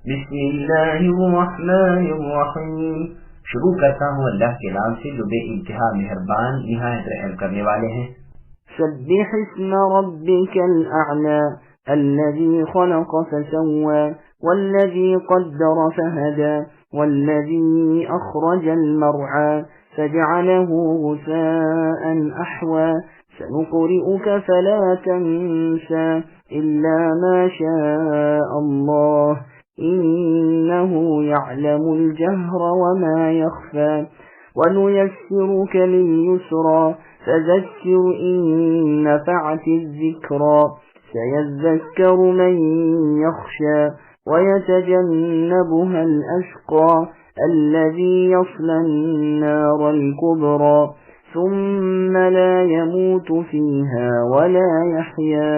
بسم اللہ الرحمن الرحیم. شروع کرتا ہوں اللہ کے نام سے جو بے انتہا مہربان نہایت رحم کرنے والے ہیں. سبح اسم ربك الأعلى الذي خلق فسوى والذي قدر فهدى والذي أخرج المرعى فجعله غثاء أحوى سنقرئك فلا تنسى إلا ما شاء الله إنه يعلم الجهر وما يخفى ونيسرك لليسرى فذكر إن نفعت الذكرى سيذكر من يخشى ويتجنبها الأشقى الذي يصلى النار الكبرى ثم لا يموت فيها ولا يحيا.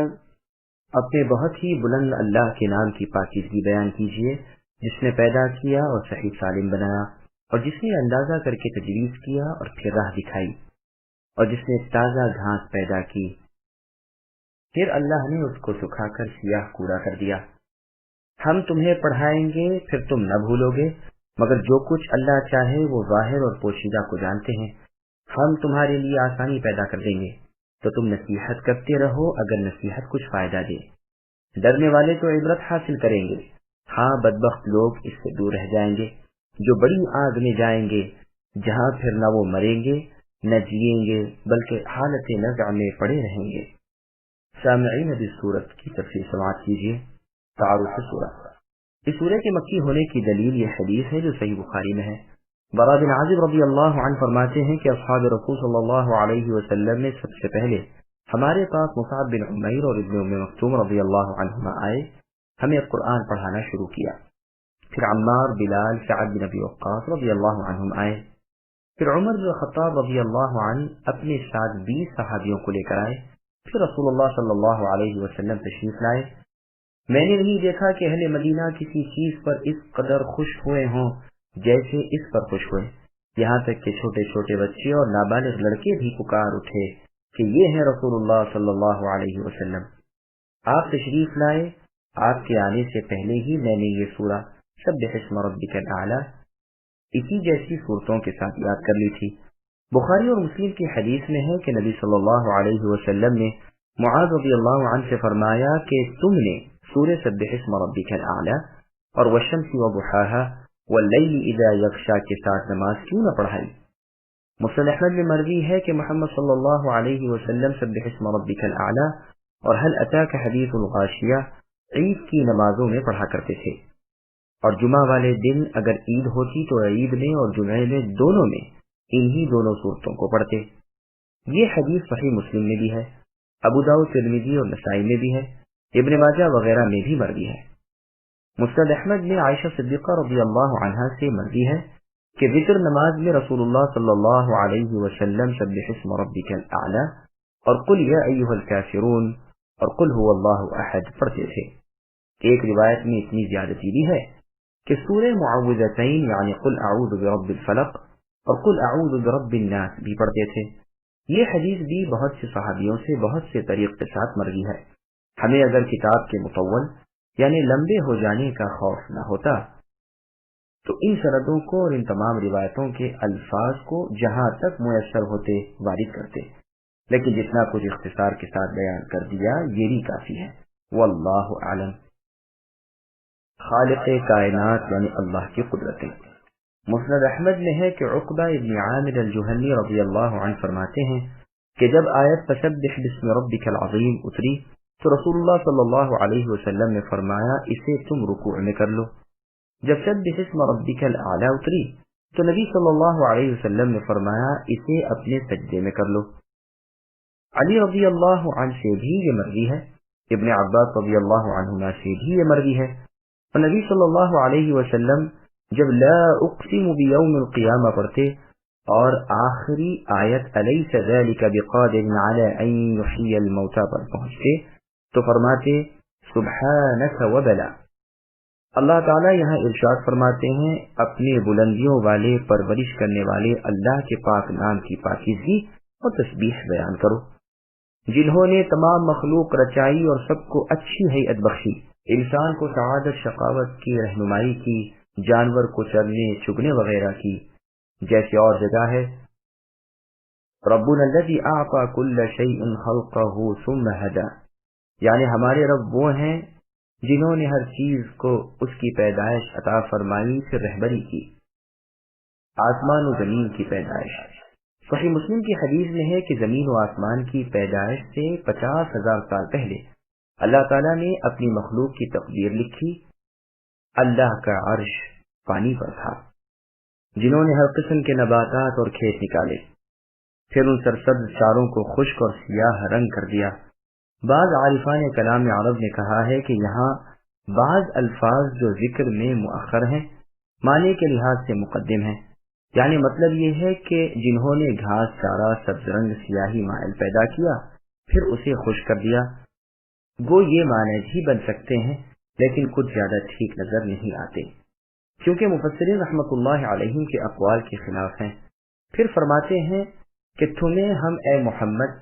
اپنے بہت ہی بلند اللہ کے نام کی پاکیزگی بیان کیجیے جس نے پیدا کیا اور صحیح سالم بنایا اور جس نے اندازہ کر کے تجویز کیا اور پھر راہ دکھائی اور جس نے تازہ گھاس پیدا کی پھر اللہ نے اس کو سکھا کر سیاہ کوڑا کر دیا. ہم تمہیں پڑھائیں گے پھر تم نہ بھولو گے مگر جو کچھ اللہ چاہے وہ ظاہر اور پوشیدہ کو جانتے ہیں. ہم تمہارے لیے آسانی پیدا کر دیں گے تو تم نصیحت کرتے رہو اگر نصیحت کچھ فائدہ دے. ڈرنے والے تو عبرت حاصل کریں گے. ہاں بدبخت لوگ اس سے دور رہ جائیں گے جو بڑی آگ میں جائیں گے جہاں پھر نہ وہ مریں گے نہ جیئیں گے بلکہ حالت نزع میں پڑے رہیں گے. سامعین اب اس سورت کی تفصیل سماعت کیجیے. تعارف سورہ. اس سورہ کے مکی ہونے کی دلیل یہ حدیث ہے جو صحیح بخاری میں ہے. برا بن عازب رضی اللہ عنہ فرماتے ہیں کہ اصحاب رسول صلی اللہ علیہ وسلم میں سب سے پہلے ہمارے پاس مصعب بن عمیر اور ابن ام مکتوم رضی اللہ عنہما آئے. ہمیں قرآن پڑھانا شروع کیا. پھر عمار بلال سعد بن ابی وقاص رضی اللہ عنہم آئے. پھر عمر بن خطاب رضی اللہ عنہ اپنے ساتھ 20 صحابیوں کو لے کر آئے. پھر رسول اللہ صلی اللہ علیہ وسلم تشریف لائے. میں نے نہیں دیکھا کہ اہل مدینہ کسی چیز پر اس قدر خوش ہوئے ہوں جیسے اس پر خوش ہوئے. یہاں تک کہ چھوٹے چھوٹے بچے اور نابالغ لڑکے بھی پکار اٹھے کہ یہ ہے رسول اللہ صلی اللہ علیہ وسلم. آپ تشریف لائے. آپ کے آنے سے پہلے ہی میں نے یہ سورہ سبح اسم ربک الاعلی اسی جیسی صورتوں کے ساتھ یاد کر لی تھی. بخاری اور مسلم کی حدیث میں ہے کہ نبی صلی اللہ علیہ وسلم نے معاذ رضی اللہ عنہ سے فرمایا کہ تم نے سورہ سبح اسم ربک الاعلی اور والشمس وضحاها واللیل اذا یغشا کے ساتھ نماز کیوں نہ پڑھائی. مسند احمد میں مروی ہے کہ محمد صلی اللہ علیہ وسلم سبح اسم ربک الاعلی اور هل اتاک حدیث الغاشیہ عید کی نمازوں میں پڑھا کرتے تھے. اور جمعہ والے دن اگر عید ہوتی تو عید میں اور جمعے میں دونوں میں انہی دونوں صورتوں کو پڑھتے. یہ حدیث صحیح مسلم میں بھی ہے. ابو داؤد ترمذی اور نسائی میں بھی ہے. ابن ماجہ وغیرہ میں بھی مروی ہے. مسند احمد میں عائشہ صدیقہ رضی اللہ عنہا سے مروی ہے کہ وتر نماز میں رسول اللہ صلی اللہ علیہ وسلم سبح اسم ربک الاعلی اور قل یا ایھا الکافرون اور قل هو اللہ احد پڑھتے تھے. ایک روایت میں اتنی زیادتی بھی ہے کہ سورہ معوذتین یعنی قل اعوذ برب الفلق اور قل اعوذ برب الناس بھی پڑھتے تھے. یہ حدیث بھی بہت سے صحابیوں سے بہت سے طریق کے ساتھ مروی ہے. ہمیں اگر کتاب کے مطول یعنی لمبے ہو جانے کا خوف نہ ہوتا تو ان سندوں کو اور ان تمام روایتوں کے الفاظ کو جہاں تک میسر ہوتے وارد کرتے. لیکن جتنا کچھ اختصار کے ساتھ بیان کر دیا یہ بھی کافی ہے. واللہ اعلم. خالق کائنات یعنی اللہ کی قدرتیں. مسند احمد میں ہے کہ عقبہ ابن عامر الجہنی رضی اللہ عنہ فرماتے ہیں کہ جب آیت فسبح باسم ربک العظیم اتری تو رسول اللہ صلی اللہ علیہ وسلم نے فرمایا اسے تم رکوع میں کر لو. جب سبح اسم ربک الاعلی اتری تو نبی صلی اللہ علیہ وسلم نے فرمایا اسے اپنے سجدے میں کر لو. علی رضی اللہ عنہ سے بھی یہ مروی ہے. ابن عباس رضی اللہ عنہما سے بھی یہ مروی ہے. اور نبی صلی اللہ علیہ وسلم جب لا اقسم بیوم القیامہ پڑھتے اور آخری آیت الیس ذلک بقادر علی ان یحیی الموتى پر پہنچتے تو فرماتے سبحانک وبلا. اللہ تعالیٰ یہاں ارشاد فرماتے ہیں اپنے بلندیوں والے پرورش کرنے والے اللہ کے پاک نام کی پاکیزگی اور تسبیح بیان کرو جنہوں نے تمام مخلوق رچائی اور سب کو اچھی ہیئت بخشی. انسان کو سعادت شقاوت کی رہنمائی کی، جانور کو چرنے چگنے وغیرہ کی۔ جیسے اور جگہ ہے ربنا الذی اعطى كل شيء خلقه ثم هدى، یعنی ہمارے رب وہ ہیں جنہوں نے ہر چیز کو اس کی پیدائش عطا فرمائی پھر رہبری کی۔ آسمان و زمین کی پیدائش، صحیح مسلم کی حدیث میں ہے کہ زمین و آسمان کی پیدائش سے 50,000 سال پہلے اللہ تعالیٰ نے اپنی مخلوق کی تقدیر لکھی۔ اللہ کا عرش پانی پر تھا، جنہوں نے ہر قسم کے نباتات اور کھیت نکالے، پھر ان سرسبز چاروں کو خشک اور سیاہ رنگ کر دیا۔ بعض عارفان کلام عرب نے کہا ہے کہ یہاں بعض الفاظ جو ذکر میں مؤخر ہیں معنی کے لحاظ سے مقدم ہیں، یعنی مطلب یہ ہے کہ جنہوں نے گھاس چارہ سبز رنگ سیاہی مائل پیدا کیا پھر اسے خشک کر دیا۔ وہ یہ معنی بھی بن سکتے ہیں لیکن کچھ زیادہ ٹھیک نظر نہیں آتے، کیونکہ مفسرین رحمۃ اللہ علیہم کے اقوال کے خلاف ہیں۔ پھر فرماتے ہیں کہ تمہیں ہم اے محمد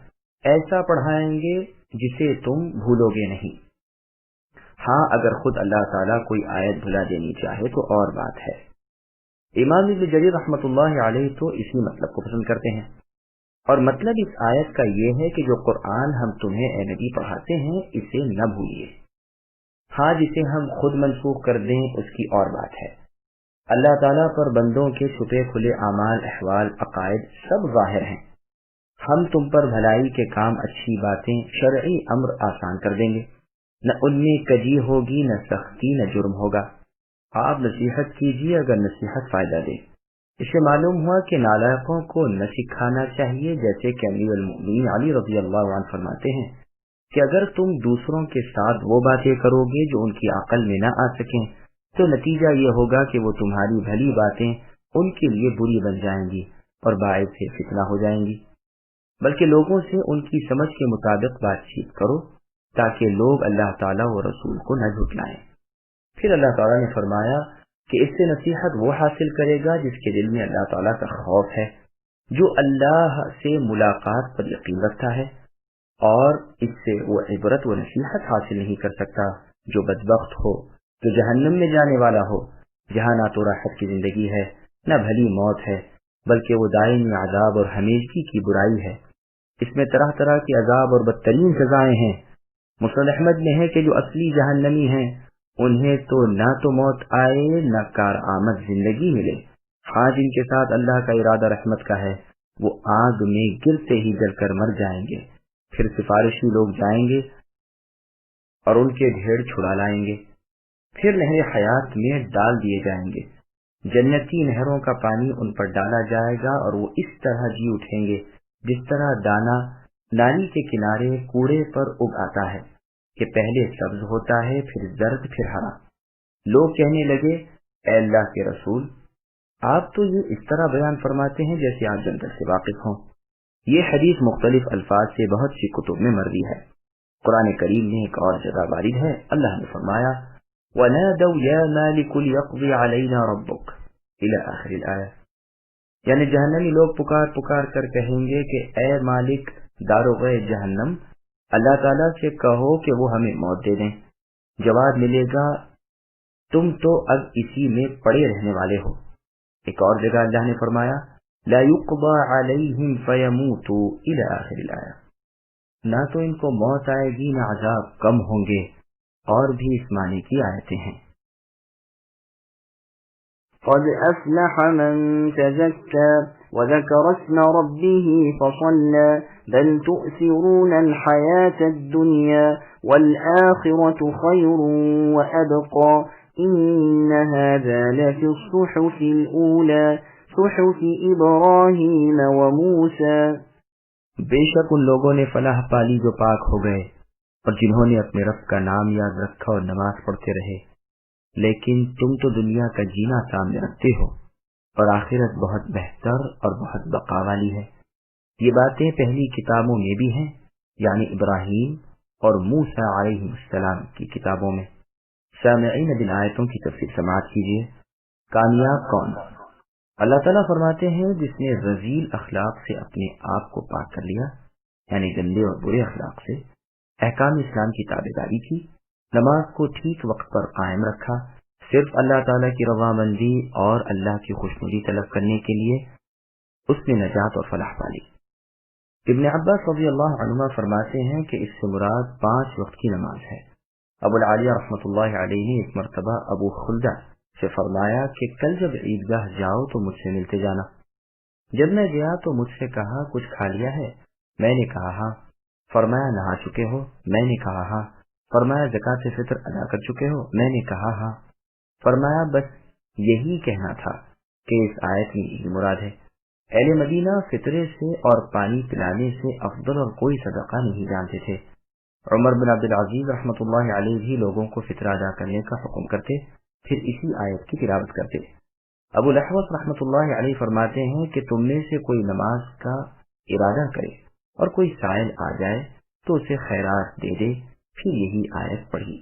ایسا پڑھائیں گے جسے تم بھولو گے نہیں۔ ہاں اگر خود اللہ تعالیٰ کوئی آیت بھلا دینی چاہے تو اور بات ہے۔ امام ابن جریر رحمۃ اللہ علیہ تو اسی مطلب کو پسند کرتے ہیں، اور مطلب اس آیت کا یہ ہے کہ جو قرآن ہم تمہیں اے نبی پڑھاتے ہیں اسے نہ بھولیے۔ ہاں جسے ہم خود منسوخ کر دیں اس کی اور بات ہے۔ اللہ تعالیٰ پر بندوں کے چھپے کھلے اعمال، احوال، عقائد سب ظاہر ہیں۔ ہم تم پر بھلائی کے کام، اچھی باتیں، شرعی امر آسان کر دیں گے، نہ ان میں کجی ہوگی، نہ سختی، نہ جرم ہوگا۔ آپ نصیحت کیجیے اگر نصیحت فائدہ دے۔ اس سے معلوم ہوا کہ نالائقوں کو نہ سکھانا چاہیے، جیسے کہ امیر المؤمنین علی رضی اللہ عنہ فرماتے ہیں کہ اگر تم دوسروں کے ساتھ وہ باتیں کرو گے جو ان کی عقل میں نہ آ سکیں تو نتیجہ یہ ہوگا کہ وہ تمہاری بھلی باتیں ان کے لیے بری بن جائیں گی اور باعث فتنہ ہو جائیں گی، بلکہ لوگوں سے ان کی سمجھ کے مطابق بات چیت کرو تاکہ لوگ اللہ تعالیٰ و رسول کو نہ جھٹلائیں۔ پھر اللہ تعالیٰ نے فرمایا کہ اس سے نصیحت وہ حاصل کرے گا جس کے دل میں اللہ تعالیٰ کا خوف ہے، جو اللہ سے ملاقات پر یقین رکھتا ہے، اور اس سے وہ عبرت و نصیحت حاصل نہیں کر سکتا جو بدبخت ہو، جو جہنم میں جانے والا ہو، جہاں نہ تو راحت کی زندگی ہے نہ بھلی موت ہے، بلکہ وہ دائمی عذاب اور ہمیشگی کی برائی ہے۔ اس میں طرح طرح کے عذاب اور بدترین سزائیں ہیں۔ مسند احمد میں ہے کہ جو اصلی جہنمی ہیں انہیں تو نہ تو موت آئے نہ کارآمد زندگی ملے، ہاں جن کے ساتھ اللہ کا ارادہ رحمت کا ہے وہ آگ میں گرتے ہی جل کر مر جائیں گے، پھر سفارشی لوگ جائیں گے اور ان کے ڈھیر چھڑا لائیں گے، پھر نہر حیات میں ڈال دیے جائیں گے، جنتی نہروں کا پانی ان پر ڈالا جائے گا اور وہ اس طرح جی اٹھیں گے جس طرح دانا نالی کے کنارے کوڑے پر اگ آتا ہے کہ پہلے سبز ہوتا ہے پھر زرد پھر ہرا۔ لوگ کہنے لگے اے اللہ کے رسول، آپ تو یہ اس طرح بیان فرماتے ہیں جیسے آپ جنت سے واقف ہوں۔ یہ حدیث مختلف الفاظ سے بہت سی کتب میں مروی ہے۔ قرآن کریم میں ایک اور جگہ وارد ہے، اللہ نے فرمایا وَنَادَوْا يَا مَالِكُ لِيَقْضِيَ عَلَيْنَا رَبُّكَ إِلَى آخر الآیہ، یعنی جہنمی لوگ پکار پکار کر کہیں گے کہ اے مالک داروغ جہنم، اللہ تعالیٰ سے کہو کہ وہ ہمیں موت دے دیں۔ جواب ملے گا تم تو اب اسی میں پڑے رہنے والے ہو۔ ایک اور جگہ اللہ نے فرمایا لا يقضى عليهم فيموتوا الى آخر الآیہ، نہ تو ان کو موت آئے گی نہ عذاب کم ہوں گے، اور بھی اس معنی کی آیتیں ہیں۔ قد أفلح من تزكى وذكر اسم ربه فصلى بل تؤثرون الحياة الدنيا والآخرة خير وأبقى إن هذا لفي الصحف الأولى صحف إبراهيم وموسى۔ بے شک ان لوگوں نے فلاح پالی جو پاک ہو گئے اور جنہوں نے اپنے رب کا نام یاد رکھا اور نماز پڑھتے رہے، لیکن تم تو دنیا کا جینا سامنے رکھتے ہو اور آخرت بہت بہتر اور بہت بقا والی ہے۔ یہ باتیں پہلی کتابوں میں بھی ہیں، یعنی ابراہیم اور موسیٰ علیہ السلام کی کتابوں میں۔ سامعین اب ان آیتوں کی تفسیر سماعت کیجیے۔ کامیاب کون؟ اللہ تعالیٰ فرماتے ہیں جس نے رذیل اخلاق سے اپنے آپ کو پاک کر لیا، یعنی گندے اور برے اخلاق سے، احکام اسلام کی تابعداری کی نماز کو ٹھیک وقت پر قائم رکھا، صرف اللہ تعالیٰ کی رضامندی اور اللہ کی خوشنودی طلب کرنے کے لیے اس نے نجات اور فلاح پالی۔ ابن عباس رضی اللہ عنہما فرماتے ہیں کہ اس سے مراد 5 وقت کی نماز ہے۔ ابو العالیہ رحمۃ اللہ علیہ نے ایک مرتبہ ابو خلدہ سے فرمایا کہ کل جب عیدگاہ جاؤ تو مجھ سے ملتے جانا۔ جب میں گیا تو مجھ سے کہا کچھ کھا لیا ہے؟ میں نے کہا ہاں۔ فرمایا نہا چکے ہو؟ میں نے کہا ہاں۔ فرمایا زکوٰۃ فطر ادا کر چکے ہو؟ میں نے کہا ہاں۔ فرمایا بس یہی کہنا تھا کہ اس آیت میں یہی مراد ہے۔ اہل مدینہ فطرے سے اور پانی پلانے سے افضل اور کوئی صدقہ نہیں جانتے تھے۔ عمر بن عبد العزیز رحمۃ اللہ علیہ بھی لوگوں کو فطرہ ادا کرنے کا حکم کرتے، پھر اسی آیت کی تلاوت کرتے۔ ابو الاحوص رحمۃ اللہ علیہ فرماتے ہیں کہ تم میں سے کوئی نماز کا ارادہ کرے اور کوئی سائل آ جائے تو اسے خیرات دے دے، پھر یہی آیت پڑھی۔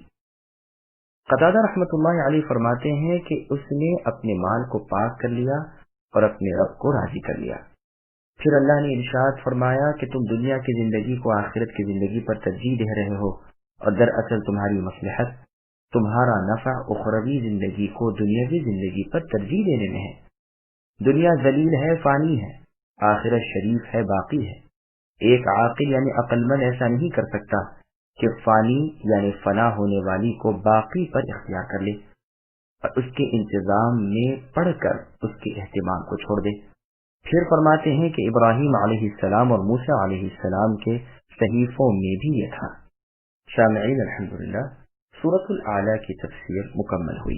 قتادہ رحمۃ اللہ علیہ فرماتے ہیں کہ اس نے اپنے مال کو پاک کر لیا اور اپنے رب کو راضی کر لیا۔ پھر اللہ نے ارشاد فرمایا کہ تم دنیا کی زندگی کو آخرت کی زندگی پر ترجیح دے رہے ہو، اور دراصل تمہاری مصلحت، تمہارا نفع اخروی زندگی کو دنیاوی زندگی پر ترجیح دینے میں ہے۔ دنیا ذلیل ہے، فانی ہے، آخرت شریف ہے، باقی ہے۔ ایک عاقل یعنی عقل مند ایسا نہیں کر سکتا کہ فانی یعنی فنا ہونے والی کو باقی پر اختیار کر لے اور اس کے انتظام میں پڑھ کر اس کے اہتمام کو چھوڑ دے۔ پھر فرماتے ہیں کہ ابراہیم علیہ السلام اور موسیٰ علیہ السلام کے صحیفوں میں بھی یہ تھا۔ سامعین الحمدللہ، سورۃ الاعلیٰ کی تفسیر مکمل ہوئی۔